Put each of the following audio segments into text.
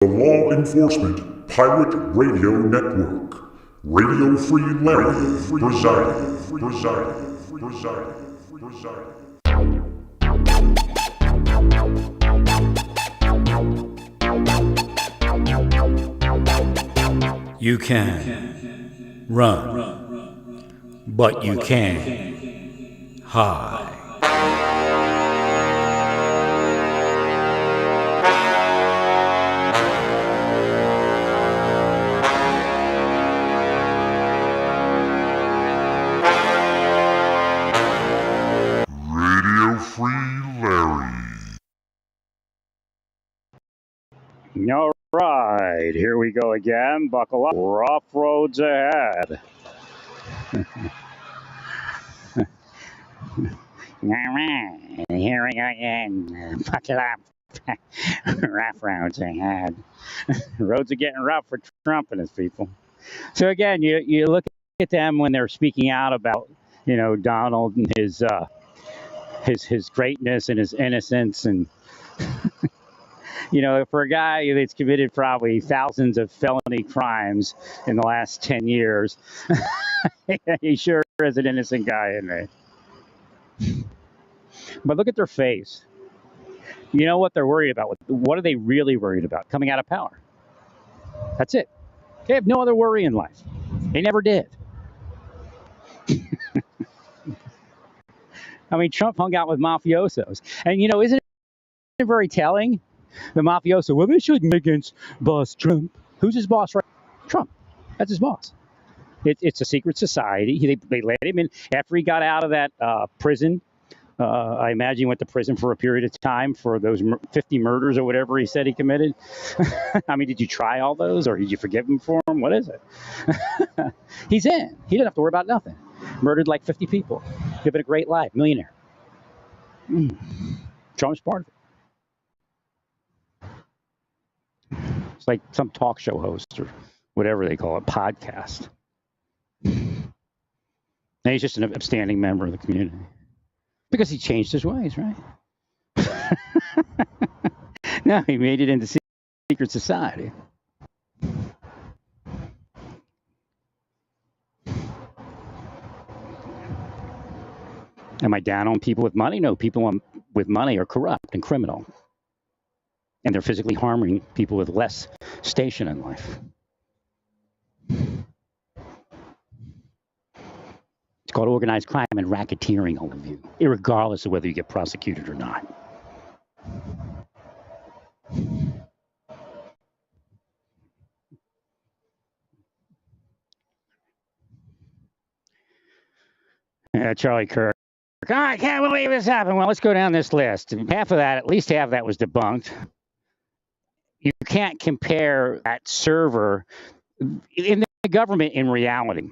The Law Enforcement Pirate Radio Network. Radio Free Larry presiding. You can run, but you can't hide. Radio Free Larry. All right, here we go again. Buckle up. Rough roads ahead. All right, here we go again. Buckle up. Rough roads ahead. Roads are getting rough for Trump and his people. So again, you look at them when they're speaking out about, Donald and his greatness and his innocence and for a guy that's committed probably thousands of felony crimes in the last 10 years, he sure is an innocent guy, isn't he? But look at their face. You know what they're worried about? What are they really worried about? Coming out of power. That's it. They have no other worry in life. They never did. I mean, Trump hung out with mafiosos. And, isn't it very telling? The mafioso, well, they shouldn't against boss Trump. Who's his boss? Right? Trump. That's his boss. It's a secret society. They let him in after he got out of that prison. I imagine he went to prison for a period of time for those 50 murders or whatever he said he committed. I mean, did you try all those or did you forgive him for them? What is it? He's in. He didn't have to worry about nothing. Murdered like 50 people. Living a great life. Millionaire. Trump's part of it. It's like some talk show host or whatever they call it, podcast. And he's just an upstanding member of the community. Because he changed his ways, right? No, he made it into secret society. Am I down on people with money? No, people with money are corrupt and criminal. And they're physically harming people with less station in life. It's called organized crime and racketeering, all of you, irregardless of whether you get prosecuted or not. Charlie Kirk. I can't believe this happened. Well, let's go down this list. Half of that, at least half of that was debunked. You can't compare that server in the government in reality.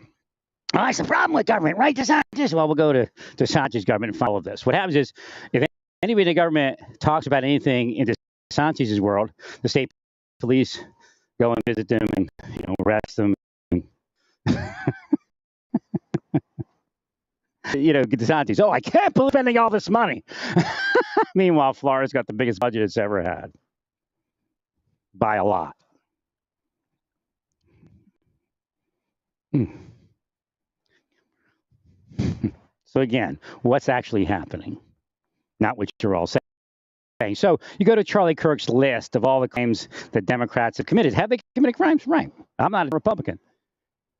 Oh, that's the problem with government, right? DeSantis. Well, we'll go to DeSantis' government and follow this. What happens is, if anybody in the government talks about anything in DeSantis' world, the state police go and visit them and arrest them. DeSantis. Oh, I can't believe spending all this money. Meanwhile, Florida's got the biggest budget it's ever had, by a lot. So again, what's actually happening? Not what you're all saying. So you go to Charlie Kirk's list of all the crimes that Democrats have committed. Have they committed crimes? Right. I'm not a Republican.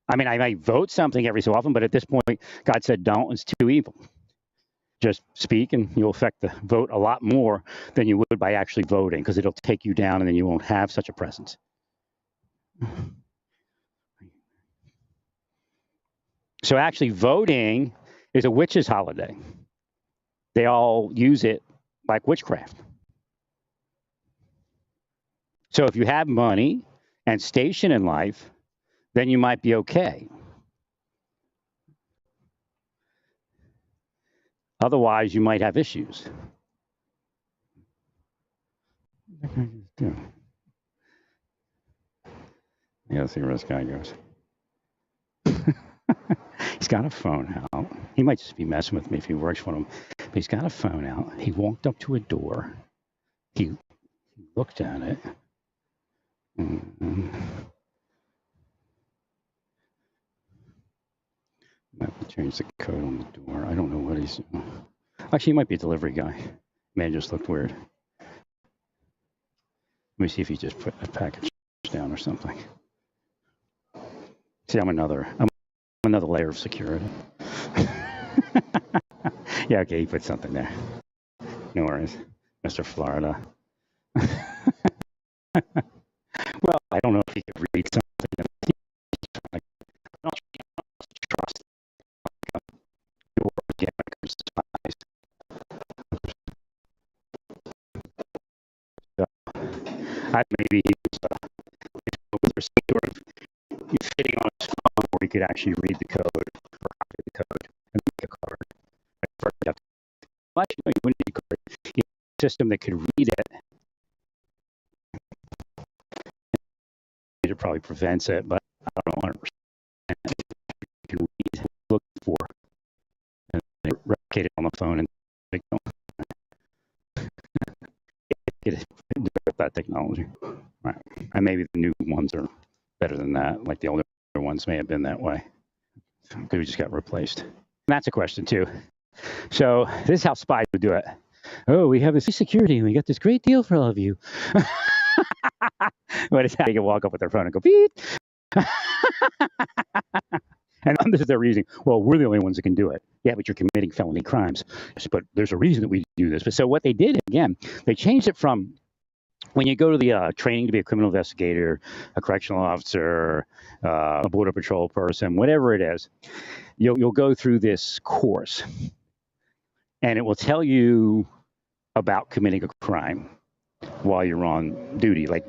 I mean, I might vote something every so often, but at this point, God said don't. It's too evil. Just speak and you'll affect the vote a lot more than you would by actually voting, because it'll take you down and then you won't have such a presence. So actually voting is a witch's holiday. They all use it like witchcraft. So if you have money and station in life, then you might be okay. Otherwise, you might have issues. Yeah, let's see where this guy goes. He's got a phone out. He might just be messing with me if he works for him. But he's got a phone out. He walked up to a door. He looked at it. Mm, Might have to change the code on the door. I don't know what he's doing. Actually, he might be a delivery guy. Man, just looked weird. Let me see if he just put a package down or something. See, I'm another layer of security. Yeah, okay, he put something there. No worries, Mr. Florida. Well, I don't know if he could read something. I don't trust your organic spies. So, maybe he was sort of fitting on his phone where he could actually read the code or copy the code and make a card. Well, actually, no, you wouldn't need a card. You need a system that could read it. It probably prevents it, but I don't know 100%. You can read, look for, and replicate it on the phone and get that technology. Right. And maybe the new ones are better than that. Like the older ones may have been that way because we just got replaced. And that's a question too. So this is how spies would do it. Oh, we have this security and we got this great deal for all of you. But it's how they can walk up with their phone and go beep. And this is their reasoning. Well, we're the only ones that can do it. Yeah, but you're committing felony crimes. But there's a reason that we do this. But so what they did, again, they changed it from when you go to the training to be a criminal investigator, a correctional officer, a border patrol person, whatever it is, you'll go through this course. And it will tell you about committing a crime while you're on duty, like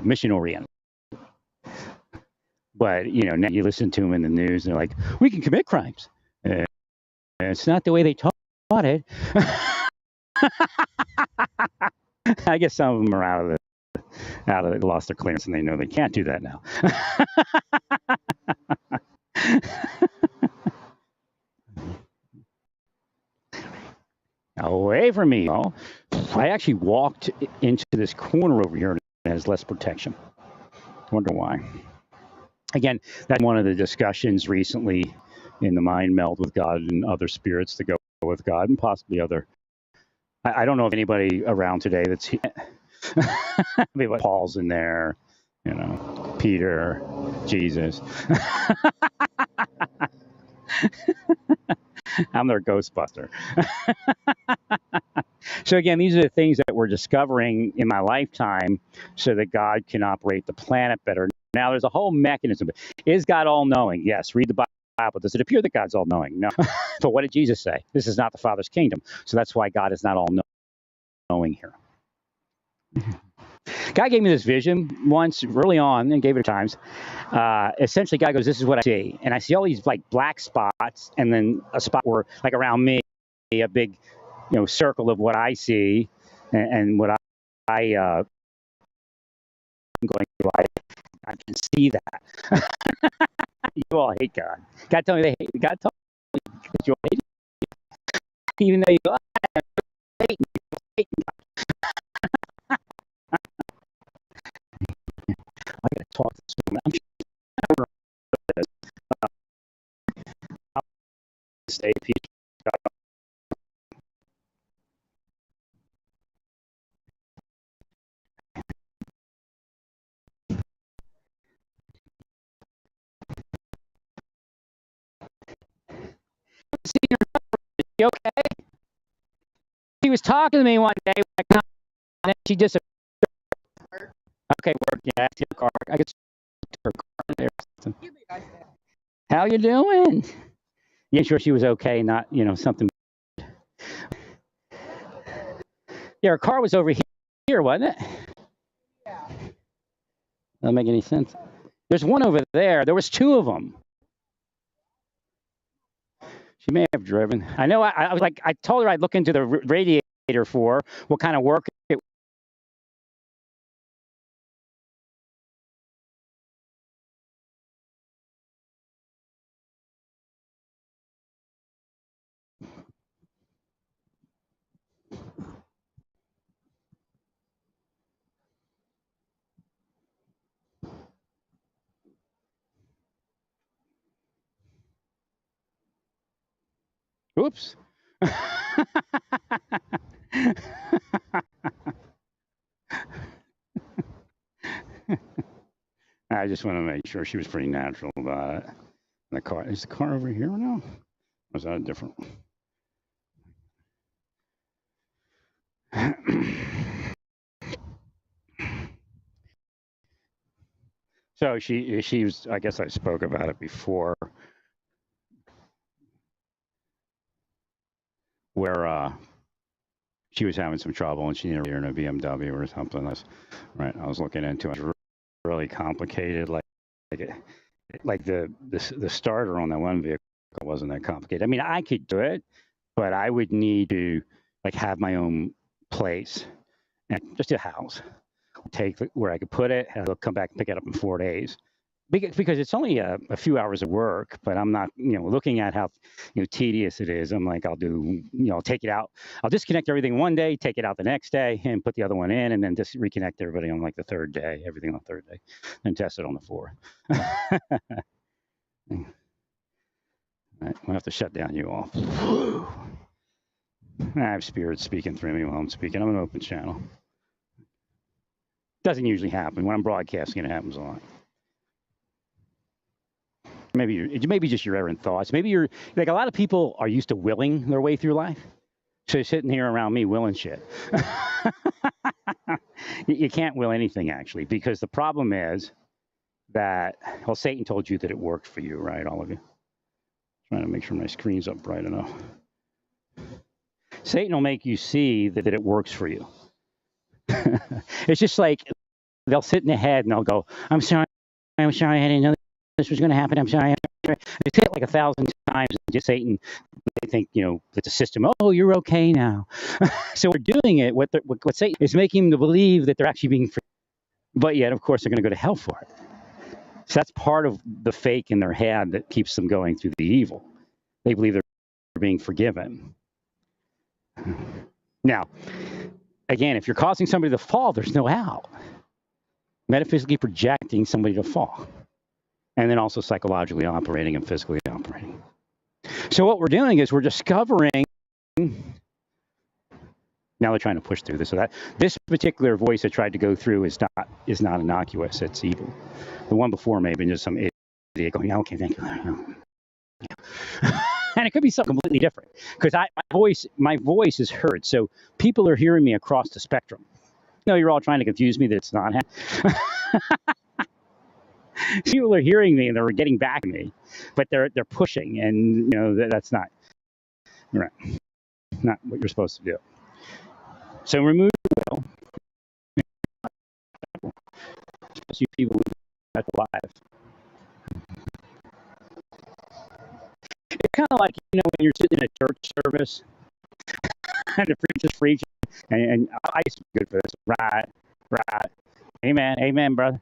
mission oriented. But, now you listen to them in the news, and they're like, we can commit crimes. And it's not the way they taught it. I guess some of them are out of it, lost their clearance, and they know they can't do that now. Away from me, y'all. I actually walked into this corner over here, and it has less protection. I wonder why. Again, that's one of the discussions recently in the mind meld with God and other spirits to go with God and possibly other. I don't know of anybody around today that's. I mean, like Paul's in there, Peter, Jesus. I'm their Ghostbuster. So again, these are the things that we're discovering in my lifetime so that God can operate the planet better. Now, there's a whole mechanism. Is God all-knowing? Yes. Read the Bible. Does it appear that God's all-knowing? No. But what did Jesus say? This is not the Father's kingdom. So that's why God is not all-knowing here. God gave me this vision once early on and gave it times. Essentially, God goes, this is what I see. And I see all these like black spots and then a spot where like around me, a big, circle of what I see and what I'm going through life. I can see that. You all hate God. God told me they hate God told me that you all hate him. Even though you go, I hate God. I gotta talk to this woman. I'm sure I'll stay peace. You okay? She was talking to me one day when I come, and then she disappeared. Okay, work. Yeah, I see her car. I get her car there. How you doing? Yeah, sure she was okay, not, something. Yeah, her car was over here, wasn't it? Yeah. Doesn't make any sense. There's one over there. There was two of them. She may have driven. I know. I was like, I told her I'd look into the radiator for what kind of work it. Oops. I just want to make sure she was pretty natural about it. The car, is the car over here now? Or is that a different one? So she was, I guess I spoke about it before, where she was having some trouble and she needed her in a BMW or something. Right. I was looking into it. It was really complicated. Like the starter on that one vehicle wasn't that complicated. I mean, I could do it, but I would need to like have my own place and just a house, take where I could put it, and I'll come back and pick it up in 4 days. Because it's only a few hours of work, but I'm not, looking at how, tedious it is. I'm like, I'll do, I'll take it out. I'll disconnect everything one day, take it out the next day, and put the other one in, and then just reconnect everybody on like the third day, everything on the third day, and test it on the fourth. All right, we'll have to shut down you all. I have spirits speaking through me while I'm speaking. I'm an open channel. Doesn't usually happen. When I'm broadcasting, it happens a lot. Maybe just your errant thoughts. Maybe you're like a lot of people are used to willing their way through life. So you're sitting here around me willing shit. You can't will anything actually, because the problem is that, well, Satan told you that it worked for you, right? All of you. Trying to make sure my screen's up bright enough. Satan will make you see that it works for you. It's just like they'll sit in the head and they'll go, I'm sorry, I didn't know this was going to happen. I'm sorry. They say it like 1,000 times. Just Satan, they think, that the system, oh, you're okay now. So we're doing it. What Satan is making them believe that they're actually being free. But yet, of course, they're going to go to hell for it. So that's part of the fake in their head that keeps them going through the evil. They believe they're being forgiven. Now, again, if you're causing somebody to fall, there's no out. Metaphysically projecting somebody to fall. And then also psychologically operating and physically operating. So what we're doing is we're discovering. Now they're trying to push through this. So that this particular voice that tried to go through is not innocuous. It's evil. The one before may have been just some idiot going, okay, thank you. And it could be something completely different because my voice is heard. So people are hearing me across the spectrum. No, you're all trying to confuse me that it's not happening. People are hearing me and they're getting back at me, but they're pushing, and that's not right. Not what you're supposed to do. So remove the will. Especially people that's alive. It's kind of like when you're sitting in a church service and the preacher's preaching, and I used to be good for this. Right. Amen, brother.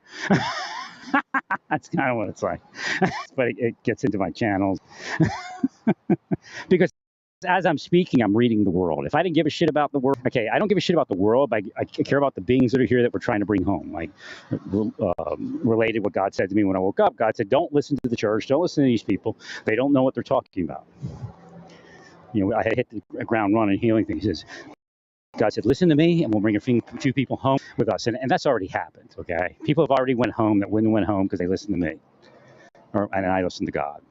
That's kind of what it's like. But it gets into my channels. Because as I'm speaking, I'm reading the world. If I didn't give a shit about the world, okay, I don't give a shit about the world, but I care about the beings that are here that we're trying to bring home. Like, related what God said to me when I woke up. God said, don't listen to the church. Don't listen to these people. They don't know what they're talking about. I had hit the ground running, healing things. He says, God said, listen to me, and we'll bring a few people home with us. And that's already happened, okay? People have already went home that wouldn't went home because they listened to me. And I listened to God.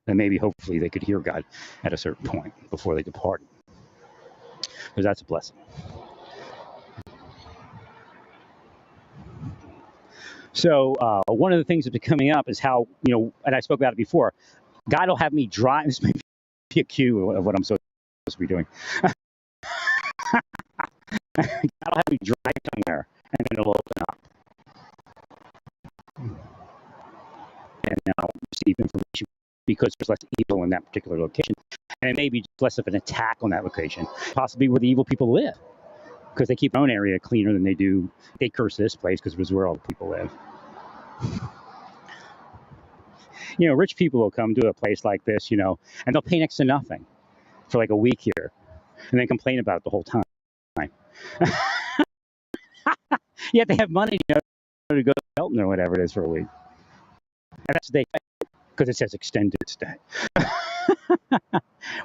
And maybe, hopefully, they could hear God at a certain point before they departed. Because that's a blessing. So one of the things that's been coming up is how, and I spoke about it before, God will have me drive. This may be a cue of what I'm supposed to be doing. God will have me drive somewhere, and then it'll open up. And I'll receive information because there's less evil in that particular location. And it may be less of an attack on that location, possibly where the evil people live. Because they keep their own area cleaner than they do. They curse this place because it was where all the people live. Rich people will come to a place like this, and they'll pay next to nothing for like a week here. And then complain about it the whole time. Yet they have money to go to Hilton or whatever it is for a week. And that's what they because it says extended stay.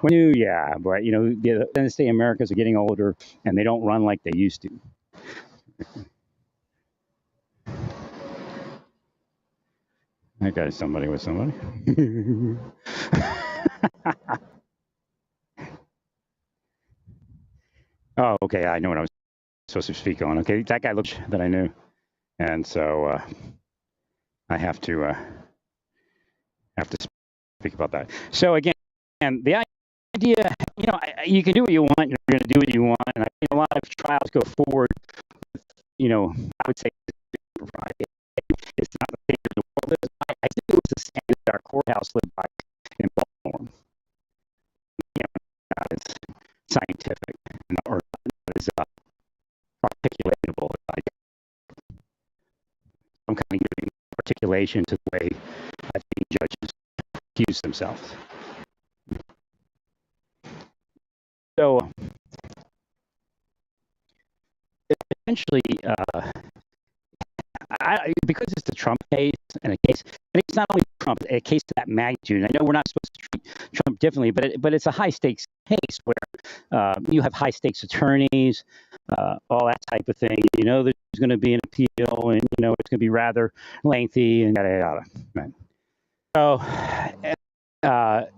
When you, yeah, but the extended stay Americans are getting older and they don't run like they used to. That guy's somebody with somebody. Oh, okay. I know what I was supposed to speak on. Okay, that guy looked that I knew, and so I have to speak about that. So again, and the idea, you can do what you want. You're going to do what you want, and I think a lot of trials go forward. I would say it's not the standard the world lives by. I think it was the standard our courthouse lived by in Baltimore. Not as scientific or not as articulatable. I'm kind of giving articulation to the way I think judges accuse themselves. So essentially, because it's the Trump case and it's not only Trump, a case of that magnitude. And I know we're not supposed to treat Trump differently, but it's a high stakes case where you have high stakes attorneys, all that type of thing. There's going to be an appeal, and it's going to be rather lengthy and yada yada. Right. So the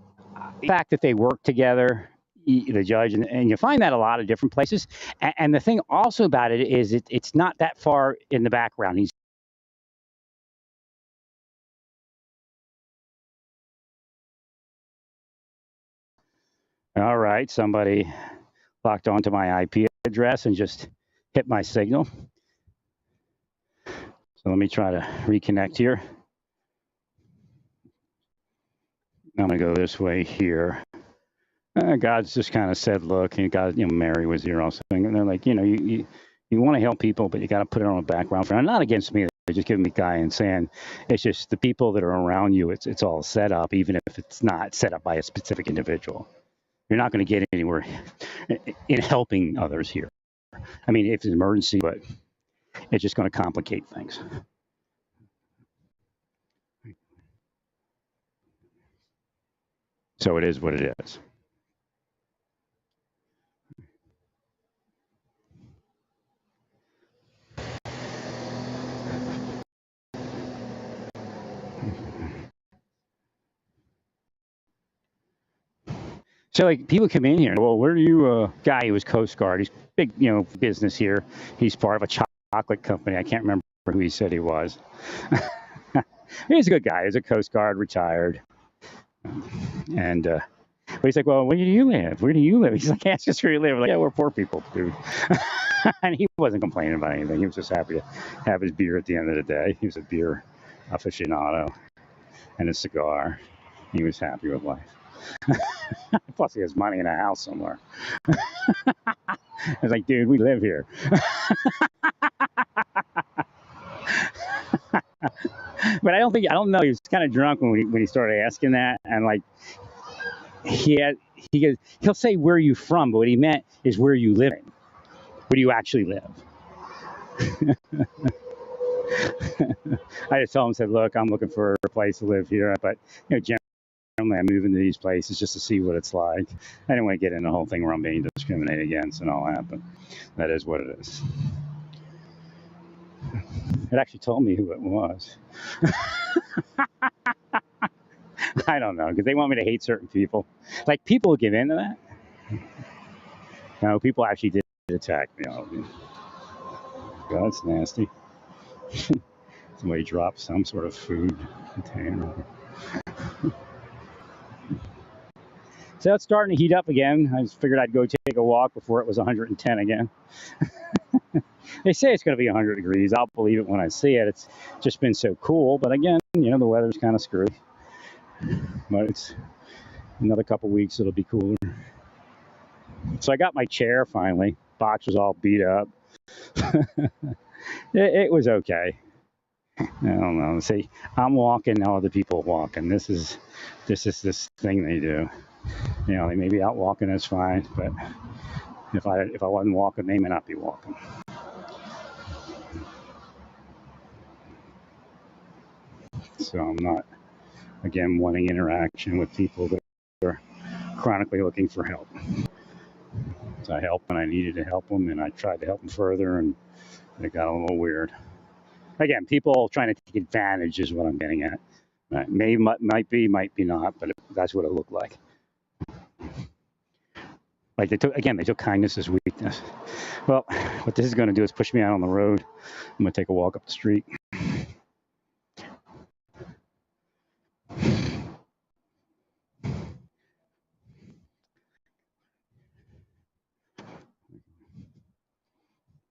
fact that they work together, the judge, and you find that a lot of different places. And the thing also about it is it's not that far in the background. He's all right. Somebody locked onto my IP address and just hit my signal. So let me try to reconnect here. I'm going to go this way here. God's just kind of said, look, and God, Mary was here also. And they're like, you want to help people, but you got to put it on a background for. I'm not against me. They're just giving me guy and saying it's just the people that are around you. It's all set up, even if it's not set up by a specific individual. You're not going to get anywhere in helping others here. I mean, if it's an emergency, but it's just going to complicate things. So it is what it is. So like people come in here, well, where are you? Guy who was Coast Guard. He's big, business here. He's part of a chocolate company. I can't remember who he said he was. He's a good guy. He's a Coast Guard, retired. And but he's like, well, where do you live? Where do you live? He's like, ask us where you live. We're like, yeah, we're poor people, dude. And he wasn't complaining about anything. He was just happy to have his beer at the end of the day. He was a beer aficionado and a cigar. He was happy with life. Plus, he has money in a house somewhere. I was like, dude, we live here. But I don't know. He was kind of drunk when he started asking that, and like he'll say where are you from, but what he meant is where are you living? Where do you actually live? I just told him, said, look, I'm looking for a place to live here, but generally I move into these places just to see what it's like. I didn't want to get in the whole thing where I'm being discriminated against and all that, but that is what it is. It actually told me who it was. I don't know, because they want me to hate certain people. Like, people give in to that. No, people actually did attack me. God, that's nasty. Somebody dropped some sort of food container. So it's starting to heat up again. I just figured I'd go take a walk before it was 110 again. They say it's going to be 100 degrees. I'll believe it when I see it. It's just been so cool. But again, the weather's kind of screwy. But it's another couple weeks, it'll be cooler. So I got my chair finally. Box was all beat up. It was okay. I don't know. See, I'm walking, now other people are walking. This is this thing they do. They may be out walking, that's fine. But if I wasn't walking, they may not be walking. So I'm not again, wanting interaction with people that are chronically looking for help. So I helped when I needed to help them, and I tried to help them further, and it got a little weird. Again, people trying to take advantage is what I'm getting at. Might be not, but that's what it looked like. Like they took kindness as weakness. Well, what this is going to do is push me out on the road. I'm going to take a walk up the street.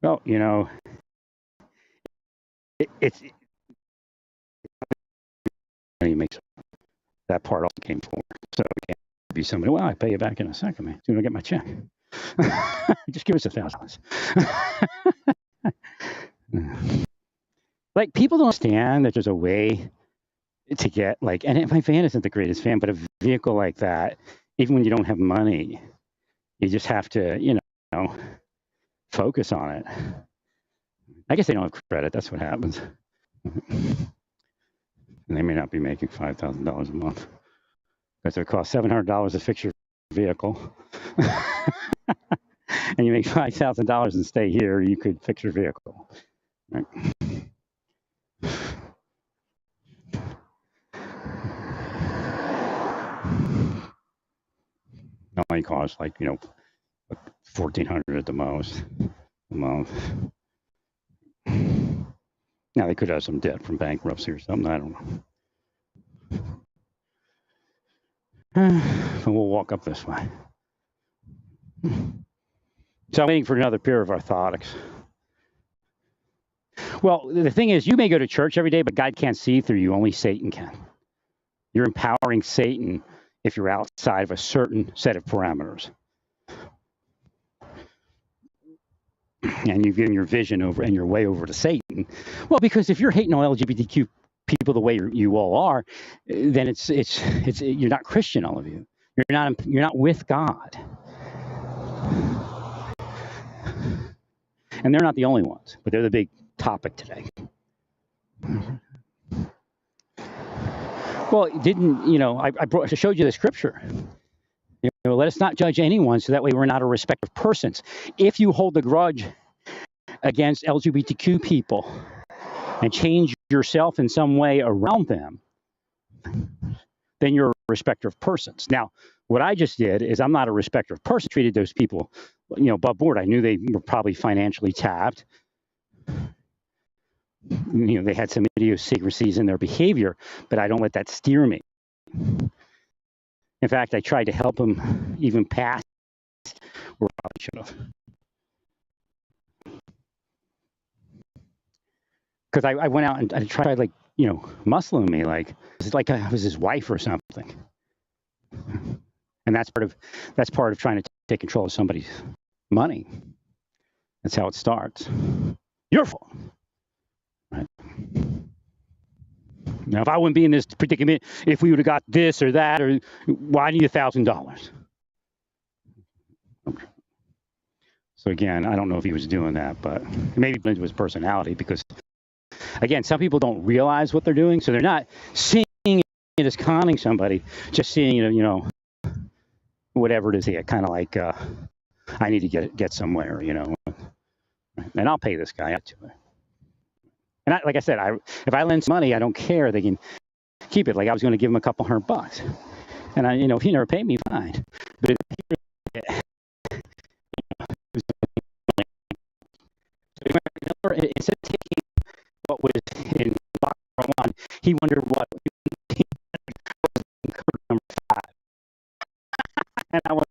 Well, you know, it's he makes that part also came forward. So it can't be somebody. Well, I pay you back in a second, man. As soon as I get my check, just give us $1,000. Like people don't understand that there's a way to get like, and my van isn't the greatest van, but a vehicle like that, even when you don't have money, you just have to, you know, focus on it. I guess they don't have credit. That's what happens. And they may not be making $5,000 a month because it costs $700 to fix your vehicle. And you make $5,000 and stay here, you could fix your vehicle. Right? It only costs like, you know, $1,400 at the most a month. Now they could have some debt from bankruptcy or something. I don't know. But we'll walk up this way. So I'm waiting for another pair of orthotics. Well, the thing is, you may go to church every day, but God can't see through you. Only Satan can. You're empowering Satan if you're outside of a certain set of parameters. And you've given your vision over and your way over to Satan. Well, because if you're hating on LGBTQ people the way you all are, then it's you're not Christian, all of you. You're not with God. And they're not the only ones, but they're the big topic today. Well, I showed you the scripture. You know, let us not judge anyone, so that way we're not a respecter of persons. If you hold a grudge against LGBTQ people and change yourself in some way around them, then you're a respecter of persons. Now, what I just did is I'm not a respecter of persons. Treated those people, you know, above board. I knew they were probably financially tapped. You know, they had some idiosyncrasies in their behavior, but I don't let that steer me. In fact, I tried to help them even past where I probably should have. Because I went out and I tried, like, you know, muscling me, like it's like I was his wife or something. And that's part of trying to take control of somebody's money. That's how it starts. Your fault. Right? Now, if I wouldn't be in this predicament, if we would have got this or that, or why need $1,000? So again, I don't know if he was doing that, but maybe into his personality, because again, some people don't realize what they're doing, so they're not seeing it as conning somebody, just seeing it, you know, whatever it is, kind of like I need to get somewhere, you know, and I'll pay this guy up to it. And like I said, if I lend some money, I don't care. They can keep it. Like I was going to give him a couple $100, and if he never paid me, fine. But instead of taking what was in box number 1, he wondered what was in code number 5, and I was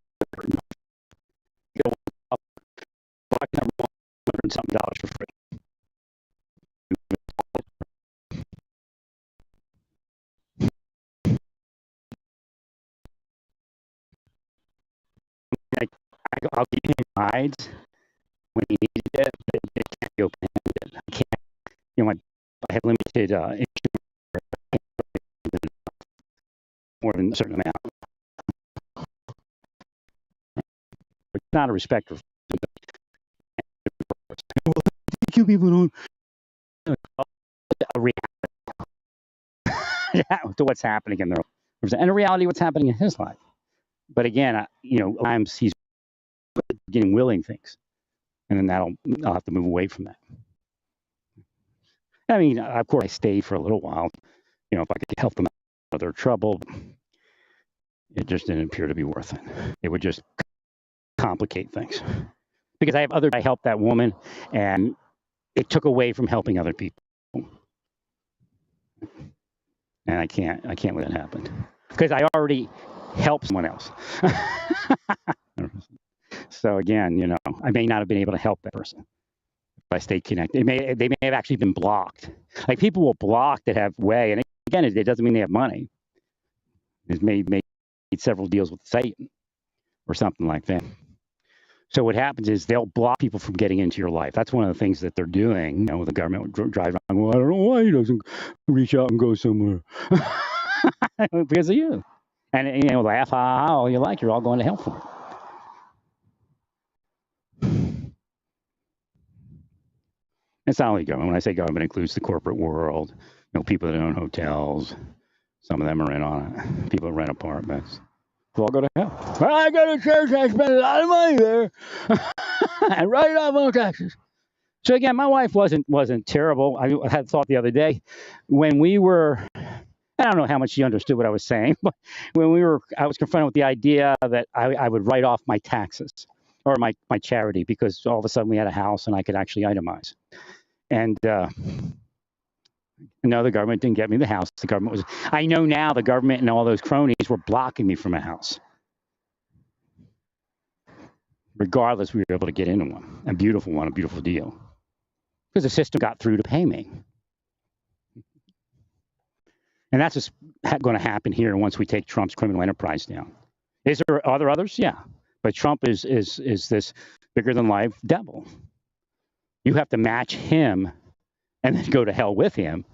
box number 1, $100-something for free. I'll give him rides when he needed it, but it can't be open-handed. I can't, you know, I have limited more than a certain amount. But not a respecter of people don't a reality. to what's happening in their lives and in reality what's happening in his life. But again, times he's getting willing things, and then I'll have to move away from that. I mean, of course, I stayed for a little while. If I could help them out of their trouble, it just didn't appear to be worth it. It would just complicate things because I helped that woman, and it took away from helping other people, and I can't let that happen because I already helped someone else. So again, I may not have been able to help that person if I stayed connected. They may have actually been blocked. Like people will block that have way, and again, it doesn't mean they have money. It's made several deals with Satan or something like that. So what happens is they'll block people from getting into your life. That's one of the things that they're doing. The government would drive around. Well, I don't know why he doesn't reach out and go somewhere because of you. And laugh, ha, ha, all you like. You're all going to hell for it. It's not only government. When I say government, it includes the corporate world. People that own hotels. Some of them are in on it. People that rent apartments. They'll all go to hell. Well, I go to church. I spend a lot of money there. I write it off on taxes. So again, my wife wasn't terrible. I had thought the other day when we were. I don't know how much she understood what I was saying, but I was confronted with the idea that I would write off my taxes or my charity because all of a sudden we had a house and I could actually itemize. And no, the government didn't get me the house. I know now the government and all those cronies were blocking me from a house. Regardless, we were able to get into one, a beautiful deal. Because the system got through to pay me. And that's just going to happen here once we take Trump's criminal enterprise down. Is there others? Yeah. But Trump is this bigger than life devil. You have to match him and then go to hell with him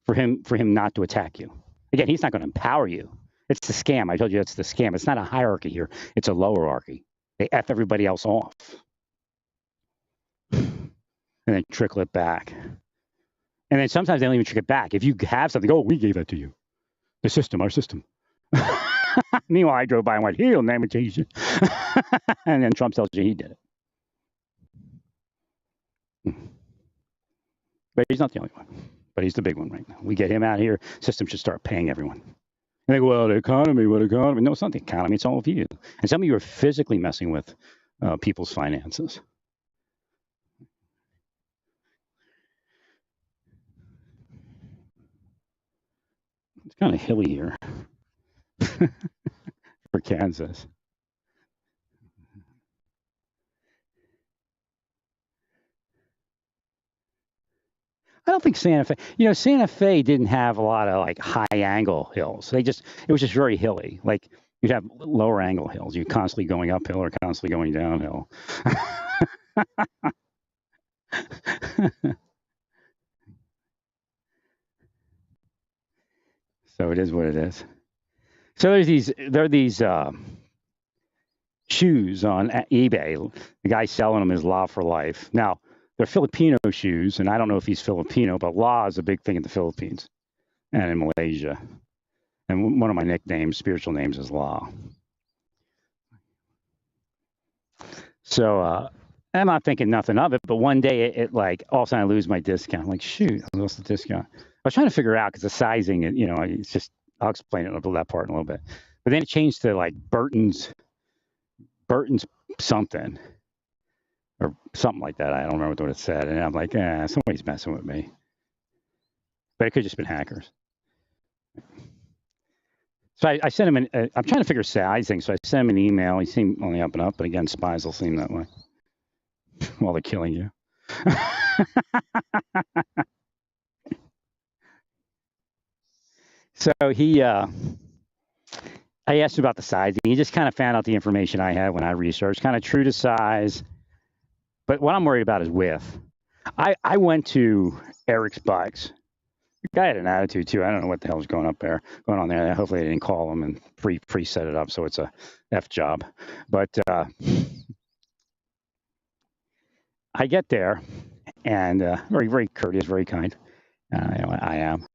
for him not to attack you. Again, he's not going to empower you. It's the scam. I told you it's the scam. It's not a hierarchy here. It's a lowerarchy. They F everybody else off. And then trickle it back. And then sometimes they don't even trick it back. If you have something, we gave that to you. The system, our system. Meanwhile, I drove by and went, he'll name it Jesus. And then Trump tells you he did it. But he's not the only one. But he's the big one right now. We get him out here, system should start paying everyone. And they go, well, the economy, what economy? No, it's not the economy, it's all of you. And some of you are physically messing with people's finances. It's kind of hilly here for Kansas. I don't think Santa Fe. Santa Fe didn't have a lot of like high angle hills. It was just very hilly. Like you'd have lower angle hills. You're constantly going uphill or constantly going downhill. So it is what it is. So there are these shoes on eBay. The guy selling them is Law for Life. Now, they're Filipino shoes, and I don't know if he's Filipino, but law is a big thing in the Philippines and in Malaysia. And one of my nicknames, spiritual names, is Law. So I'm not thinking nothing of it, but one day it like all of a sudden I lose my discount. I'm like, shoot, I lost the discount. I was trying to figure out because the sizing, it's just, I'll explain that part in a little bit. But then it changed to like Burton's something. Or something like that. I don't remember what it said. And I'm like, somebody's messing with me. But it could have just been hackers. So I sent him I'm trying to figure sizing. So I sent him an email. He seemed only up and up. But again, spies will seem that way while they're killing you. So I asked him about the sizing. He just kind of found out the information I had when I researched, kind of true to size. But what I'm worried about is width. I went to Eric's Bikes. The guy had an attitude too. I don't know what the hell's going on there. Hopefully they didn't call him and pre-set it up so it's a F job. But I get there and very, very courteous, very kind. I am.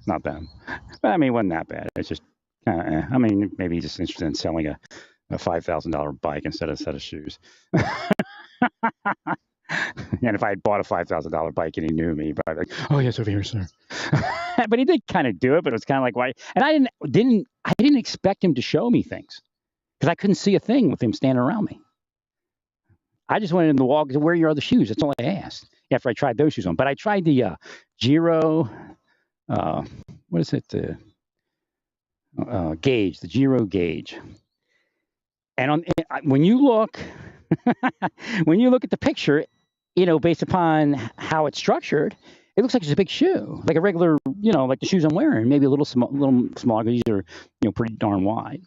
Not them. But I mean, it wasn't that bad. It's just, I mean, maybe he's just interested in selling a $5,000 bike instead of a set of shoes. And if I had bought a $5,000 bike and he knew me, but I'd be like, oh yes, over here, sir. But he did kind of do it, but it was kind of like, why? And I didn't expect him to show me things because I couldn't see a thing with him standing around me. I just wanted him to walk to wear your other shoes. That's all I asked after I tried those shoes on. But I tried the Giro, what is it? The Gauge, the Giro Gauge. And when you look, when you look at the picture, based upon how it's structured, it looks like it's a big shoe, like a regular, like the shoes I'm wearing, maybe a little small, because these are, pretty darn wide.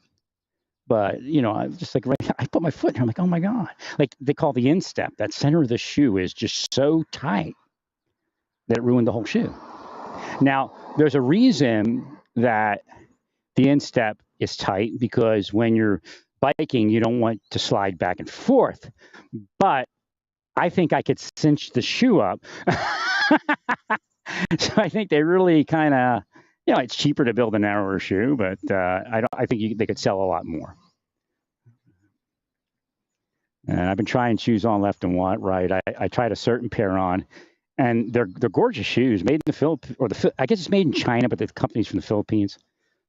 But, I was just like, I put my foot and I'm like, oh my God. Like they call the instep, that center of the shoe is just so tight that it ruined the whole shoe. Now, there's a reason that the instep is tight, because when you're biking, you don't want to slide back and forth. But I think I could cinch the shoe up. So I think they really kind of, it's cheaper to build a narrower shoe, but I think they could sell a lot more. And I've been trying shoes on left and right. I tried a certain pair on, and they're gorgeous shoes, made in the Philippines, I guess it's made in China, but the company's from the Philippines.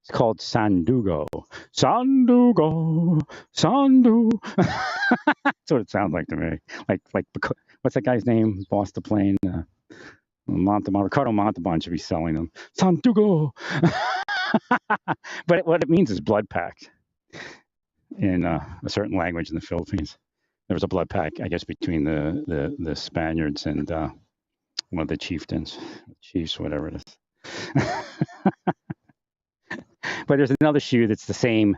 It's called Sandugo. Sandugo. Sandu. That's what it sounds like to me. Like what's that guy's name? Boss the plane. Ricardo Montalban should be selling them. Sandugo. But what it means is blood pact in a certain language in the Philippines. There was a blood pact, I guess, between the Spaniards and one of the chieftains, chiefs, whatever it is. But there's another shoe that's the same.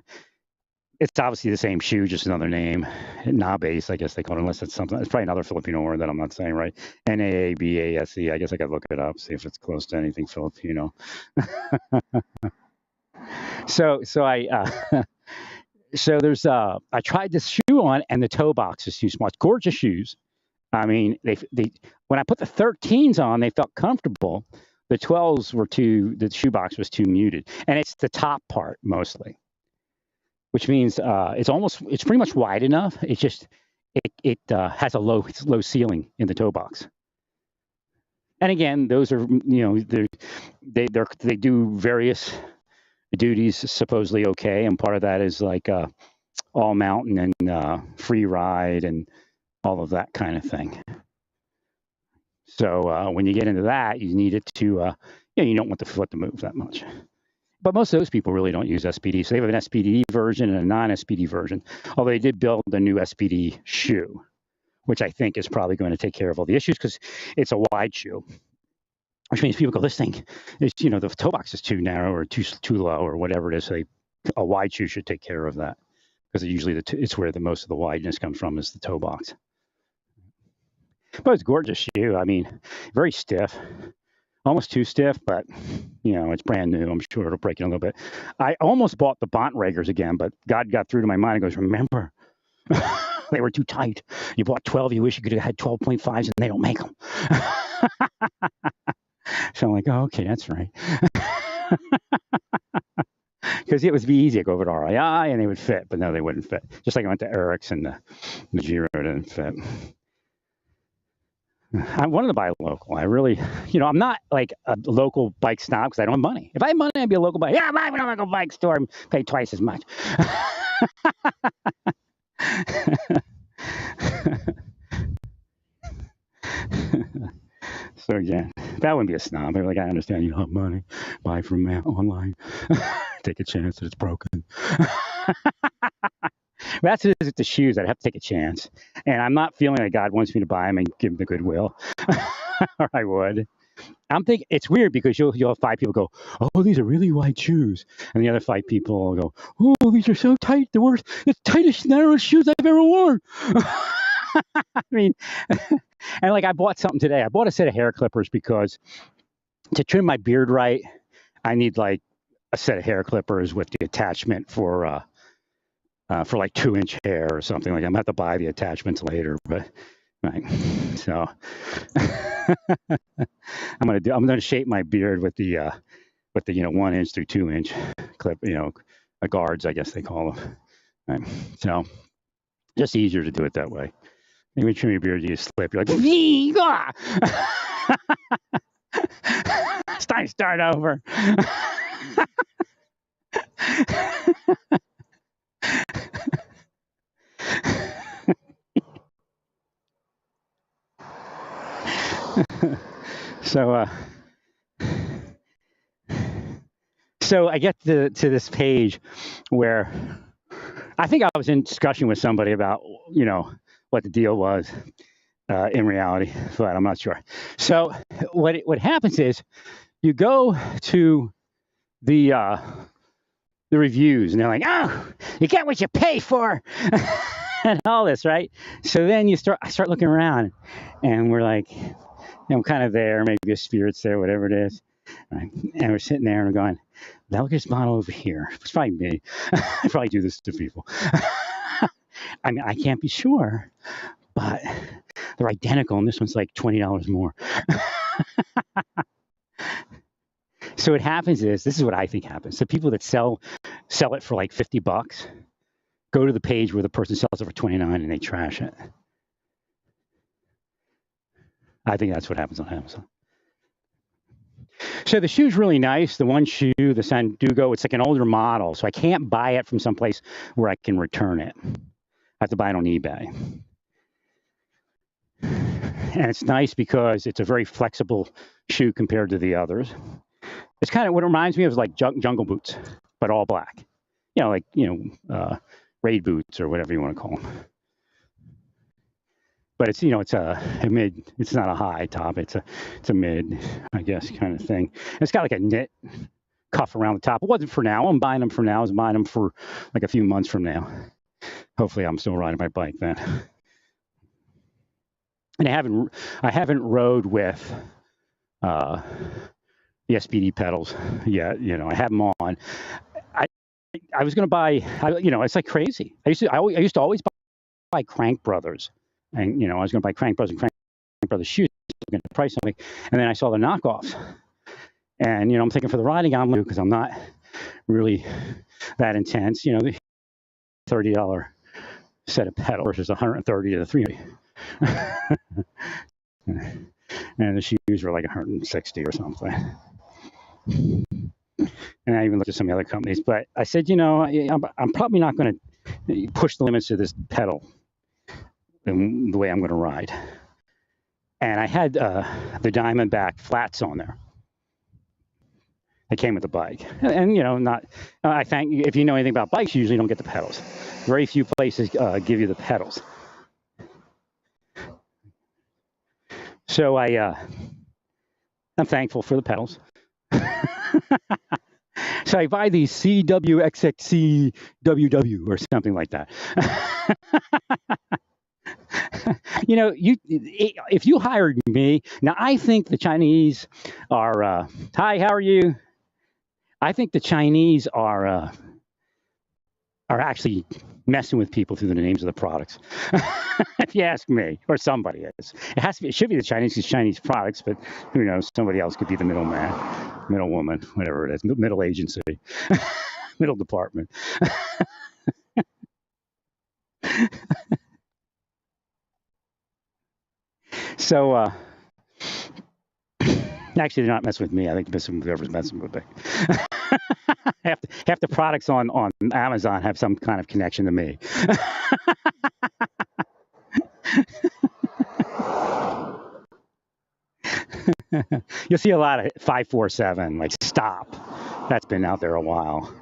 It's obviously the same shoe, just another name. Nabase, I guess they call it, unless it's something. It's probably another Filipino word that I'm not saying right. Naabase. I guess I could look it up, see if it's close to anything Filipino. So there's I tried this shoe on, and the toe box is too small. It's gorgeous shoes. I mean, they when I put the 13s on, they felt comfortable. The 12s were the shoebox was too muted. And it's the top part mostly, which means it's pretty much wide enough. It's just, it has a low ceiling in the toe box. And again, those are, they do various duties supposedly okay. And part of that is like all mountain and free ride and all of that kind of thing. So when you get into that, you need it to, you don't want the foot to move that much. But most of those people really don't use SPD. So they have an SPD version and a non-SPD version. Although they did build a new SPD shoe, which I think is probably going to take care of all the issues because it's a wide shoe. Which means people go, this thing is, the toe box is too narrow or too low or whatever it is. So a wide shoe should take care of that because usually it's where most of the wideness comes from is the toe box. But it's a gorgeous shoe. I mean, very stiff, almost too stiff, but, it's brand new. I'm sure it'll break it a little bit. I almost bought the Bontraegers again, but God got through to my mind and goes, remember, they were too tight. You bought 12. You wish you could have had 12.5s, and they don't make them. So I'm like, oh, okay, that's right. Because it would be easy to go over to REI and they would fit, but no, they wouldn't fit. Just like I went to Eric's and the Giro didn't fit. I wanted to buy a local. I really, I'm not like a local bike snob because I don't have money. If I had money, I'd be a local bike. Yeah, I'm going to a local bike store and pay twice as much. So again, that wouldn't be a snob. They're like, I understand you don't have money. Buy from online. Take a chance that it's broken. That's it with the shoes. I'd have to take a chance. And I'm not feeling like God wants me to buy them and give them the goodwill. Or I would. I'm thinking it's weird because you'll have 5 people go, oh, these are really wide shoes. And the other 5 people will go, oh, these are so tight. The tightest, narrowest shoes I've ever worn. I mean, and like I bought something today. I bought a set of hair clippers because to trim my beard right, I need like a set of hair clippers with the attachment for like 2-inch hair or something. Like I'm gonna have to buy the attachments later, but Right. So I'm gonna shape my beard with the 1 inch through 2 inch clip, guards, I guess they call them. Right. So just easier to do it that way. And when you trim your beard, you just slip. You're like, it's time to start over. So, so I get to this page where I think I was in discussion with somebody about, what the deal was in reality, but I'm not sure. So what happens is you go to the reviews and they're like, oh, you get what you pay for. And all this, right? So then I start looking around and we're like, I'm kind of there, maybe a spirit's there, whatever it is. Right? And we're sitting there and we're going, look at this model over here. It's probably me. I probably do this to people. I mean, I can't be sure, but they're identical, and this one's like $20 more. So what happens is, this is what I think happens. The people that sell it for like $50 go to the page where the person sells it for $29 and they trash it. I think that's what happens on Amazon. So the shoe's really nice. The one shoe, the Sandugo, it's like an older model. So I can't buy it from someplace where I can return it. I have to buy it on eBay. And it's nice because it's a very flexible shoe compared to the others. It's kind of what it reminds me of is like jungle boots, but all black. Raid boots or whatever you want to call them. But it's it's a mid. It's not a high top. It's a mid, I guess, kind of thing. And it's got like a knit cuff around the top. It wasn't for now. I'm buying them for now. I was buying them for like a few months from now. Hopefully, I'm still riding my bike then. And I haven't rode with the SPD pedals yet. I have them on. I was going to buy. It's like crazy. I used to always buy Crank Brothers. And, I was going to buy Crank Brothers and Crank Brothers shoes, looking at the price something. And then I saw the knockoffs. And, I'm thinking for the riding, because I'm not really that intense. The $30 set of pedals versus $130 to the $300. And the shoes were like $160 or something. And I even looked at some of the other companies. But I said, I'm probably not going to push the limits of this pedal in the way I'm going to ride. And I had the Diamondback flats on there. They came with the bike. And I think if you know anything about bikes, you usually don't get the pedals. Very few places give you the pedals. So I'm thankful for the pedals. So I buy these CWXXCWW or something like that. If you hired me, now I think the Chinese are, hi, how are you? I think the Chinese are actually messing with people through the names of the products. If you ask me, or somebody is. It should be the Chinese, because Chinese products, but who knows? Somebody else could be the middleman, middlewoman, whatever it is, middle agency, middle department. So, actually, they're not messing with me. I think they're messing with whoever's messing with me. Half the products on Amazon have some kind of connection to me. You'll see a lot of 547, like stop. That's been out there a while.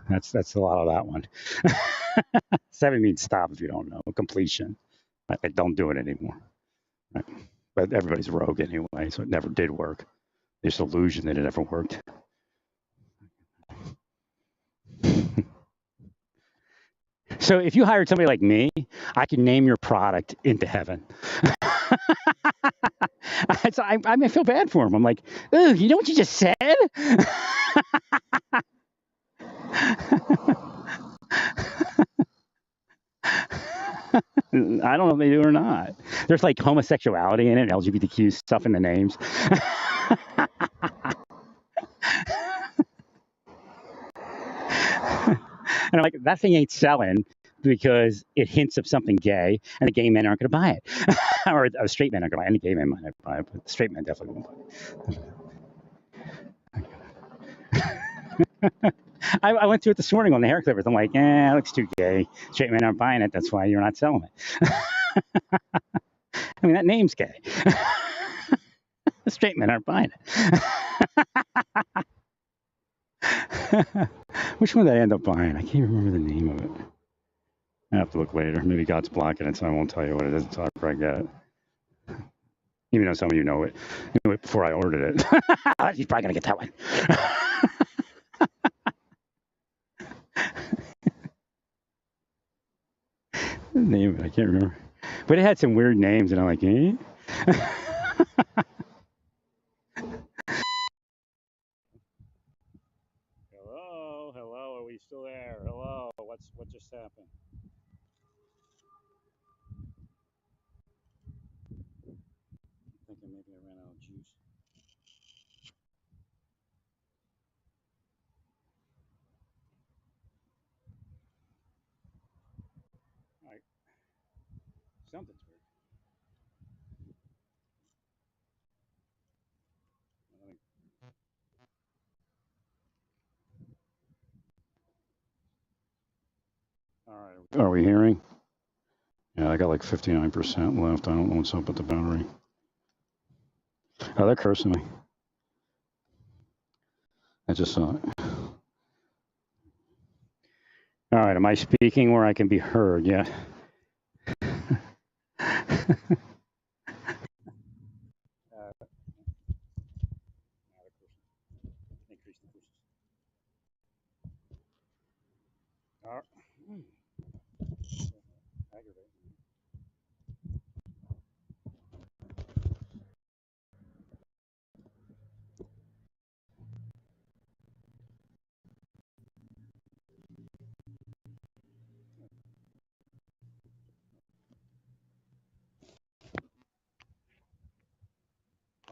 That's a lot of that one. 7 means stop if you don't know. Completion. I don't do it anymore. Right. But everybody's rogue anyway, so it never did work. There's an illusion that it ever worked. So if you hired somebody like me, I could name your product into heaven. I feel bad for him. I'm like, ooh, you know what you just said? I don't know if they do or not. There's like homosexuality in it, LGBTQ stuff in the names. And I'm like, that thing ain't selling because it hints of something gay, and the gay men aren't going to buy it. Or straight men aren't going to buy it. Any gay men might not buy it, but straight men definitely won't buy it. I went through it this morning on the hair clippers. I'm like, it looks too gay. Straight men aren't buying it. That's why you're not selling it. I mean, that name's gay. The straight men aren't buying it. Which one did I end up buying? I can't remember the name of it. I have to look later. Maybe God's blocking it, so I won't tell you what it is until I get it. Even though some of you know it. I knew it before I ordered it. He's probably going to get that one. The name of it, I can't remember. But it had some weird names, and I'm like, eh? Hello, are we still there? Hello, what just happened? I'm thinking maybe I ran out of juice. All right, something's weird. All right, are we hearing? Yeah, I got like 59% left. I don't know what's up with the battery. Oh, they're cursing me. I just saw it. All right, am I speaking where I can be heard? Yeah.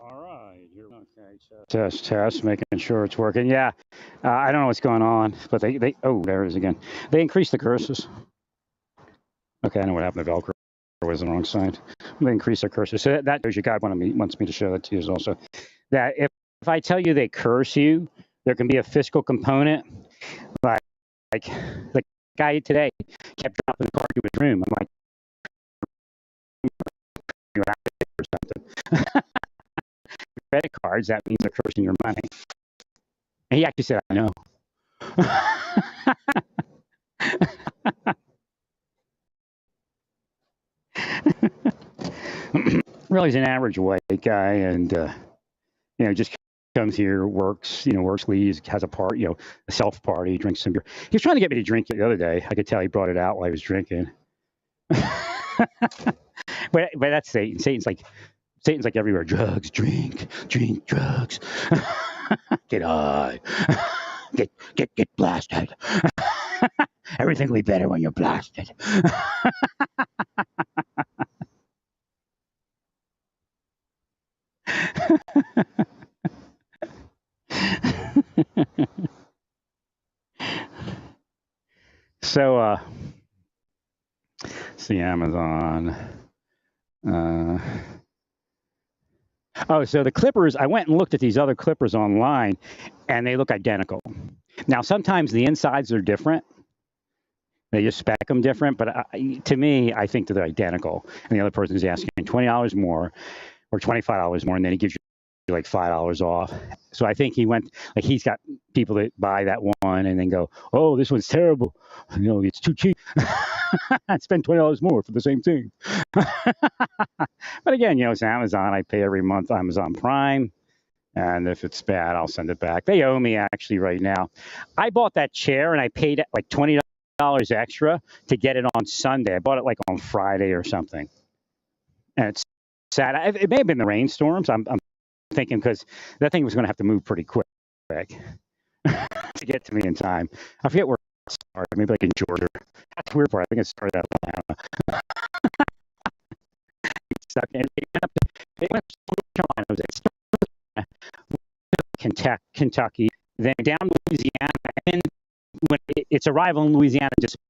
All right. Okay. Test, making sure it's working. Yeah. I don't know what's going on, but oh, there it is again. They increased the curses. Okay, I know what happened to Velcro. It was the wrong side. They increased their curses. So that shows you God wants me to show that to you also. That if I tell you they curse you, there can be a physical component. Like the guy today kept dropping the card to his room. I'm like, you have to or something. Credit cards, that means they're cursing your money. And he actually said, I know. Really, he's an average white guy, and just comes here, works, leaves, has a party, a self party, drinks some beer. He was trying to get me to drink it the other day. I could tell he brought it out while I was drinking. but that's Satan. Satan's like everywhere. Drugs, drink, drugs. Get high. Get blasted. Everything will be better when you're blasted. So, see Amazon. So the clippers, I went and looked at these other clippers online, and they look identical. Now, sometimes the insides are different. They just spec them different, but to me, I think that they're identical. And the other person is asking $20 more or $25 more, and then he gives you like $5 off. So I think he went, like he's got people that buy that one and then go, oh, this one's terrible. It's too cheap. I spend $20 more for the same thing. But again, it's Amazon. I pay every month Amazon Prime. And if it's bad, I'll send it back. They owe me actually right now. I bought that chair and I paid like $20 extra to get it on Sunday. I bought it like on Friday or something. And it's sad. It may have been the rainstorms. I'm thinking because that thing was going to have to move pretty quick to get to me in time. I forget where started, maybe like in Georgia. That's the weird part. I think it started out in Alabama. And it went to North Carolina. It was Kentucky, then down to Louisiana, and then when its arrival in Louisiana disappeared,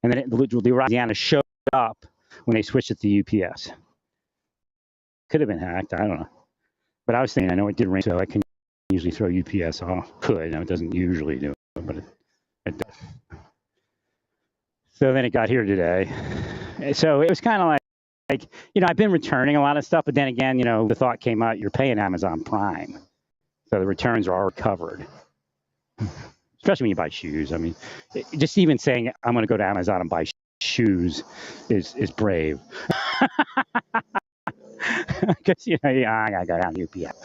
and then the Louisiana showed up when they switched it to UPS. Could have been hacked. I don't know. But I was thinking, I know it did rain, so I can usually throw UPS off. Could. Now, it doesn't usually do it, but it does. So then it got here today. So it was kind of like, I've been returning a lot of stuff, but then again, the thought came out, you're paying Amazon Prime. So the returns are already covered. Especially when you buy shoes. I mean, just even saying I'm going to go to Amazon and buy shoes is brave. Because, I got to go down to UPS.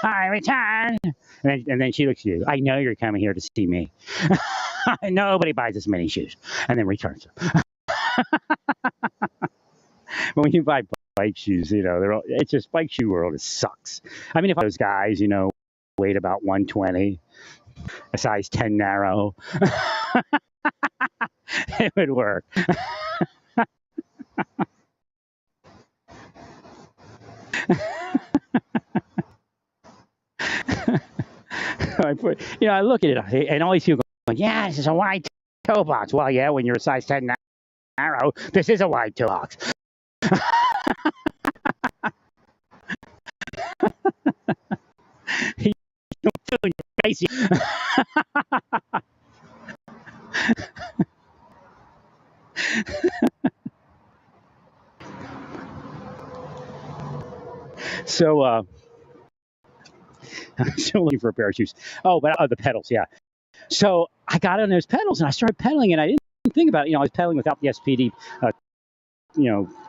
I return. And then she looks at you. I know you're coming here to see me. Nobody buys this many shoes. And then returns them. But when you buy bike shoes, it's just bike shoe world. It sucks. I mean, if those guys, weighed about 120, a size 10 narrow, it would work. I look at it, and all these people going, yeah, this is a wide toe box. Well, yeah, when you're a size 10 narrow, this is a wide toe box. You don't feel in your face. So, I'm still looking for a pair of shoes. Oh, but the pedals, yeah. So I got on those pedals and I started pedaling, and I didn't think about it. I was pedaling without the SPD,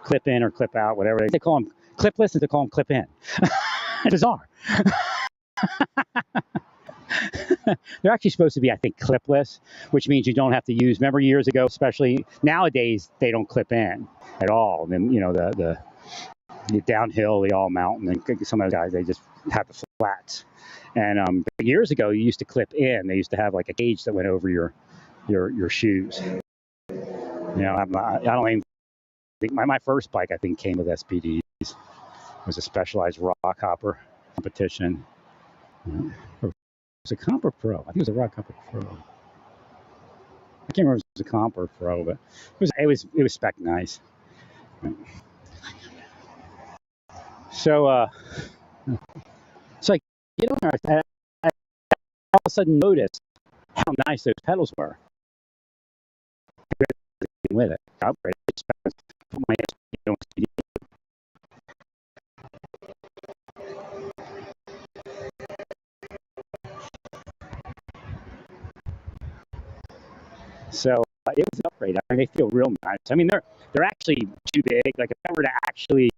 clip in or clip out, whatever. They call them clipless, and they call them clip in. It's bizarre. They're actually supposed to be, I think, clipless, which means you don't have to use. Remember years ago, especially nowadays, they don't clip in at all. And then the downhill, they all mount, and then some of those guys, they just have the flats. And years ago, you used to clip in. They used to have like a cage that went over your shoes. I don't even think my first bike, I think, came with SPDs. It was a Specialized Rock Hopper competition. It was a Comp or Pro. I think it was a Rock Hopper Pro. I can't remember if it was a Comp or Pro, but it was spec nice. So I get on there, I all of a sudden noticed how nice those pedals were. With it, upgrade, put my SPD on CD. So it was an upgrade. I mean, they feel real nice. I mean, they're actually too big. Like if I were to actually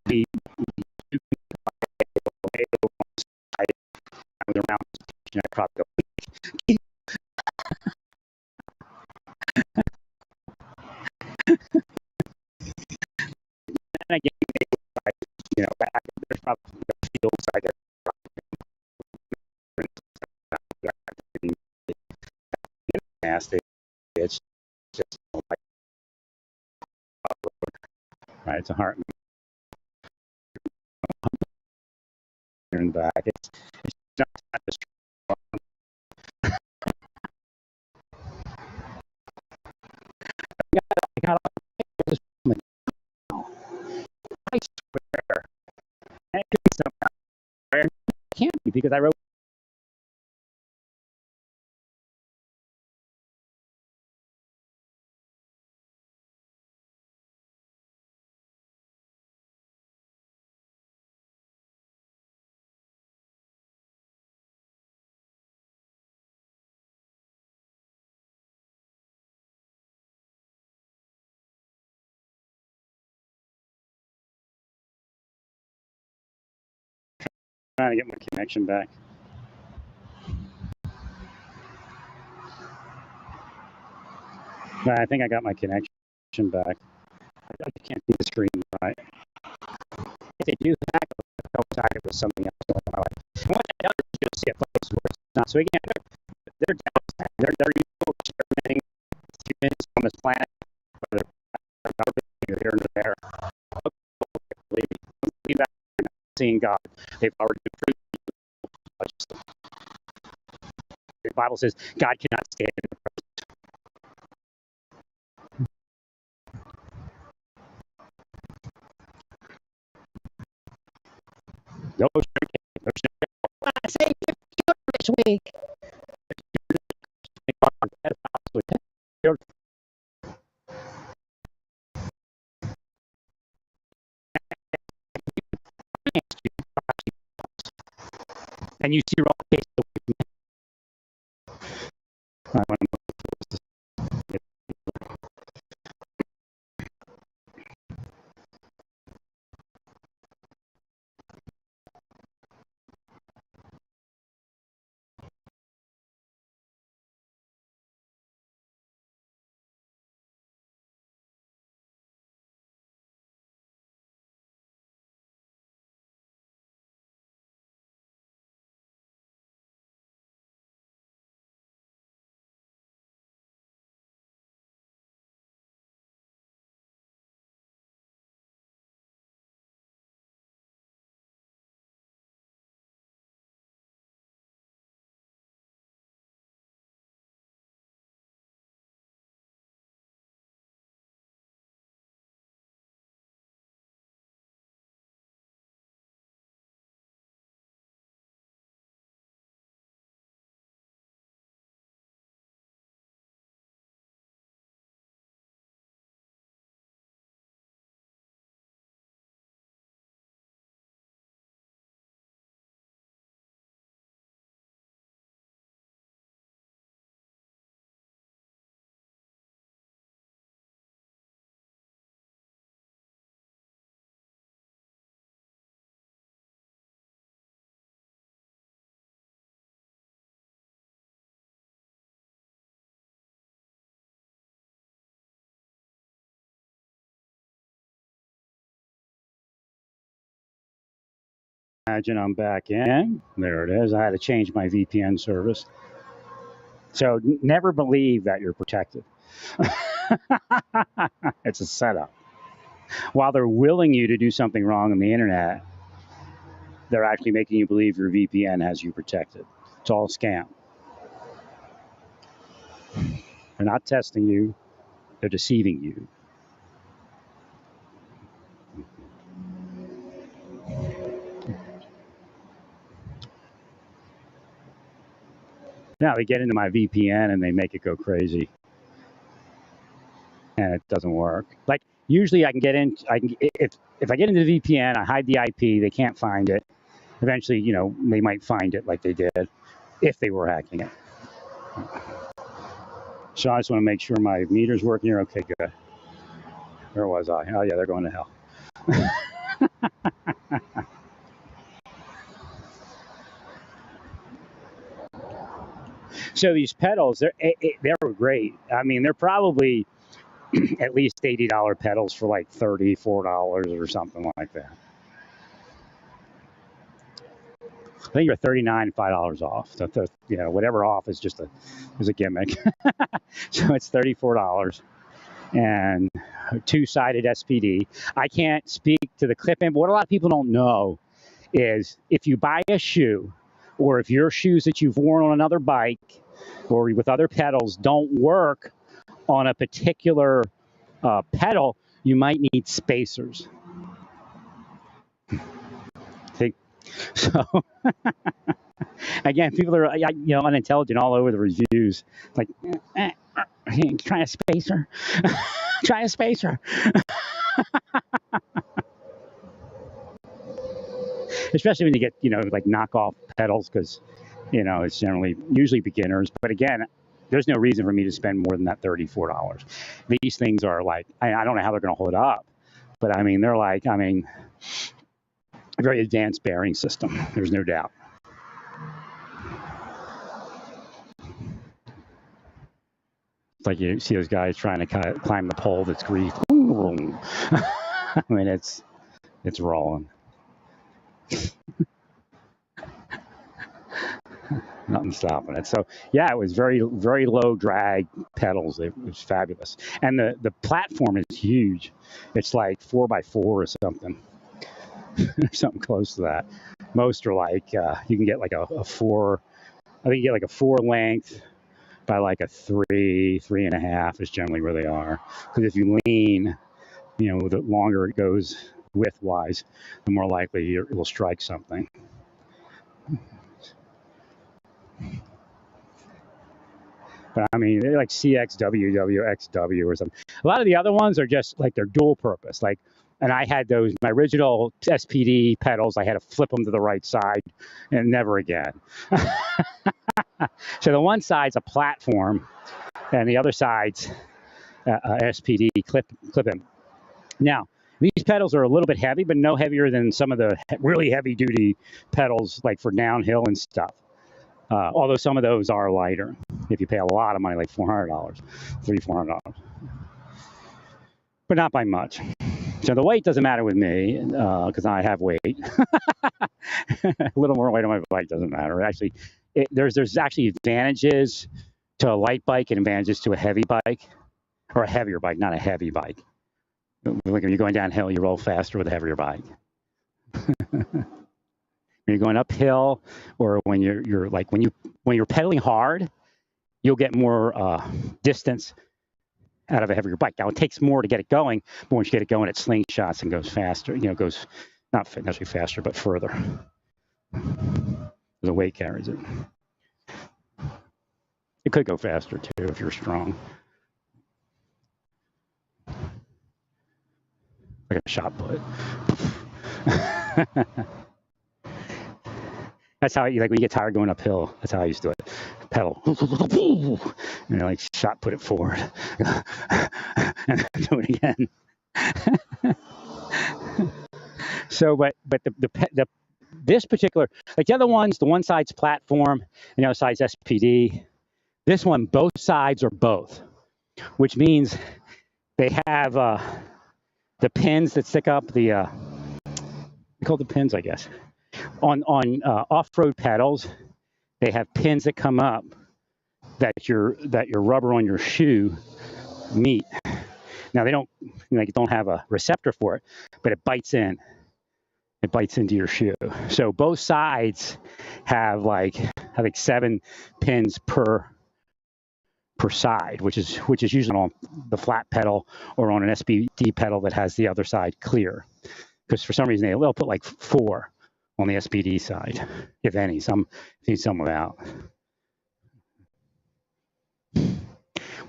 be around, I probably go. And again, back there's probably fields I get. Nasty. It's just like right. It's a heart in the back. It's not as strong. I swear, it could be something. It can't be because I wrote. Trying to get my connection back. I think I got my connection back. I can't see the screen right. If they do that, I'll tag it with something else. And what that does is you'll see a place where it's not. So again, planet, whether they're here or there. Believe me, believe that they're not seeing God. They've already been proved. The Bible says God cannot stand in the presence. No sugarcane. No sugarcane. I say this week. And you see wrong case. Imagine I'm back in. There it is. I had to change my VPN service. So never believe that you're protected. It's a setup. While they're willing you to do something wrong on the internet, they're actually making you believe your VPN has you protected. It's all a scam. They're not testing you. They're deceiving you. Now they get into my VPN and they make it go crazy, and it doesn't work. Like usually, I can get in. If I get into the VPN, I hide the IP. They can't find it. Eventually, they might find it like they did if they were hacking it. So I just want to make sure my meter's working here. Okay, good. Where was I? Oh yeah, they're going to hell. So these pedals, they're great. I mean, they're probably at least $80 pedals for like $34 or something like that. I think you're $39, $5 off. So, whatever off is just a gimmick. So it's $34 and two-sided SPD. I can't speak to the clip-in, but what a lot of people don't know is if you buy a shoe, or if your shoes that you've worn on another bike or with other pedals don't work on a particular pedal, you might need spacers. See? So again, people are unintelligent all over the reviews. Like, try a spacer. Try a spacer. Especially when you get like knockoff pedals, because it's usually beginners. But again, there's no reason for me to spend more than that $34. These things are like, I don't know how they're going to hold up, but I mean, they're like, a very advanced bearing system. There's no doubt. It's like you see those guys trying to climb the pole that's greased. I mean, it's rolling. Nothing stopping it. So yeah, it was very, very low drag pedals. It was fabulous. And the platform is huge. It's like 4x4 or something, something close to that. Most are like, you can get like a 4, I think you get like a 4 length by like a 3.5 is generally where they are. Because if you lean, the longer it goes width-wise, the more likely it will strike something. But I mean, they're like CXW, WXW or something. A lot of the other ones are just like they're dual purpose. Like, and I had those, my original SPD pedals, I had to flip them to the right side and never again. So the one side's a platform and the other side's SPD clip-in. Now, these pedals are a little bit heavy, but no heavier than some of the really heavy-duty pedals like for downhill and stuff. Although some of those are lighter if you pay a lot of money, like $400, $400, but not by much. So the weight doesn't matter with me because I have weight. A little more weight on my bike doesn't matter. Actually, there's actually advantages to a light bike and advantages to a heavy bike, or a heavier bike, not a heavy bike. Like if you're going downhill, you roll faster with a heavier bike. When you're going uphill, or when you're like when you're pedaling hard, you'll get more distance out of a heavier bike. Now it takes more to get it going, but once you get it going, it slingshots and goes faster. Goes not necessarily faster, but further. The weight carries it. It could go faster too if you're strong. Like a shot put. That's how, like when you get tired going uphill, that's how I used to do it. Pedal. And like shot put it forward. And do it again. So, but this particular, like the other ones, the one side's platform and the other side's SPD. This one, both sides are both, which means they have the pins that stick up, they call the pins, I guess. On off-road pedals, they have pins that come up that your rubber on your shoe meet. Now they don't have a receptor for it, but it bites in. It bites into your shoe. So both sides have like 7 pins per side, which is usually on the flat pedal or on an SPD pedal that has the other side clear. Because for some reason they'll put like 4 on the SPD side, if any. Some without.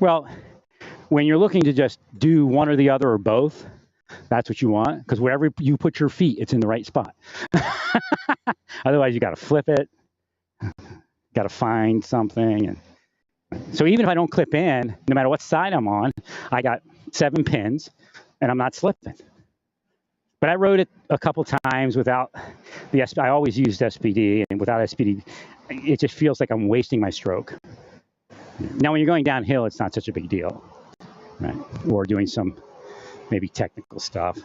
Well, when you're looking to just do one or the other or both, that's what you want, because wherever you put your feet, it's in the right spot. Otherwise, you got to flip it, got to find something. And so even if I don't clip in, no matter what side I'm on, I got 7 pins, and I'm not slipping. But I rode it a couple times without the SPD. I always used SPD, and without SPD, it just feels like I'm wasting my stroke. Now, when you're going downhill, it's not such a big deal, right? Or doing some maybe technical stuff.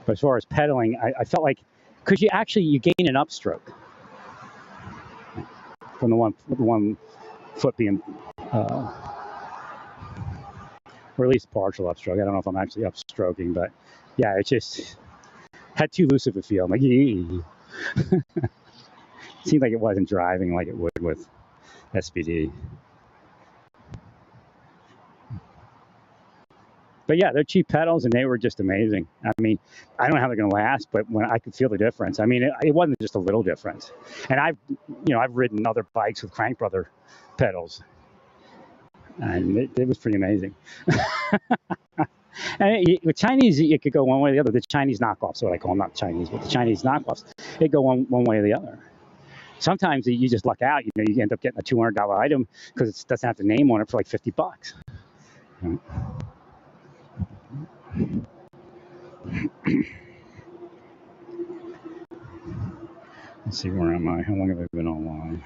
But as far as pedaling, I felt like, because you gain an upstroke from the one foot being, or at least partial upstroke. I don't know if I'm actually upstroking, but yeah, it just had too loose of a feel. I'm like, it seemed like it wasn't driving like it would with SPD. But yeah, they're cheap pedals, and they were just amazing. I mean, I don't know how they're going to last, but when I could feel the difference. I mean, it wasn't just a little difference. And I've ridden other bikes with Crank Brother pedals, and it was pretty amazing. And with Chinese, it could go one way or the other. The Chinese knockoffs, what I call them, not Chinese, but the Chinese knockoffs, they go one way or the other. Sometimes you just luck out. You end up getting a $200 item because it doesn't have the name on it for like $50. Right? Let's see, where am I? How long have I been online?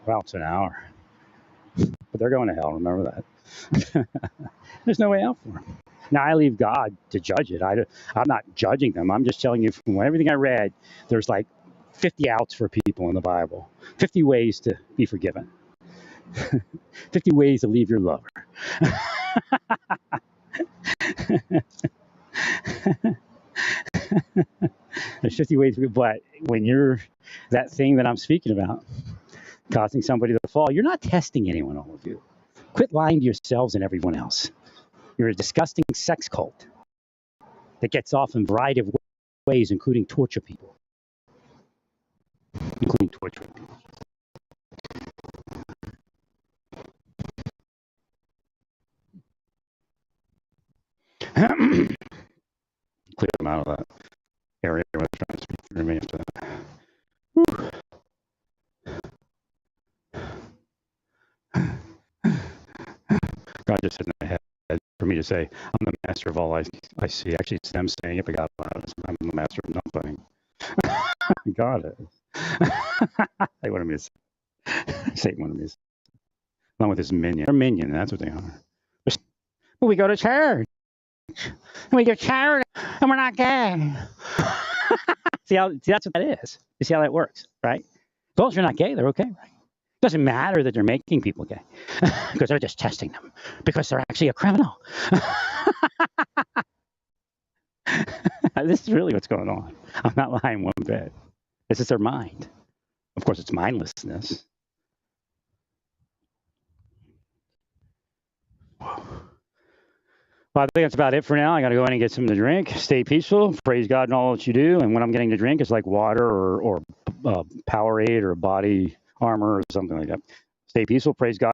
Well, it's an hour. But they're going to hell, remember that. There's no way out for them. Now, I leave God to judge it. I'm not judging them. I'm just telling you from everything I read, there's like 50 outs for people in the Bible, 50 ways to be forgiven, 50 ways to leave your lover. There's 50 ways, but when you're that thing that I'm speaking about, causing somebody to fall, you're not testing anyone, all of you. Quit lying to yourselves and everyone else. You're a disgusting sex cult that gets off in a variety of ways, including torture people. Including torturing people. Clear them out of that area where they're trying to speak through me after that. Whew. God just said in my head for me to say, I'm the master of all I see. Actually, it's them saying it, but God, I'm the master of nothing. God is. They wanted me to say. Satan wanted me to say. Along with his minion. They're minion, that's what they are. But we go to church. And we go to church, and we're not gay. See, that's what that is. You see how that works, right? As long as you're not gay, they're okay, right? Doesn't matter that they're making people gay because they're just testing them because they're actually a criminal. This is really what's going on. I'm not lying one bit. This is their mind. Of course, it's mindlessness. Well, I think that's about it for now. I got to go in and get something to drink. Stay peaceful. Praise God in all that you do. And what I'm getting to drink is like water or Powerade or body armor or something like that. Stay peaceful. Praise God.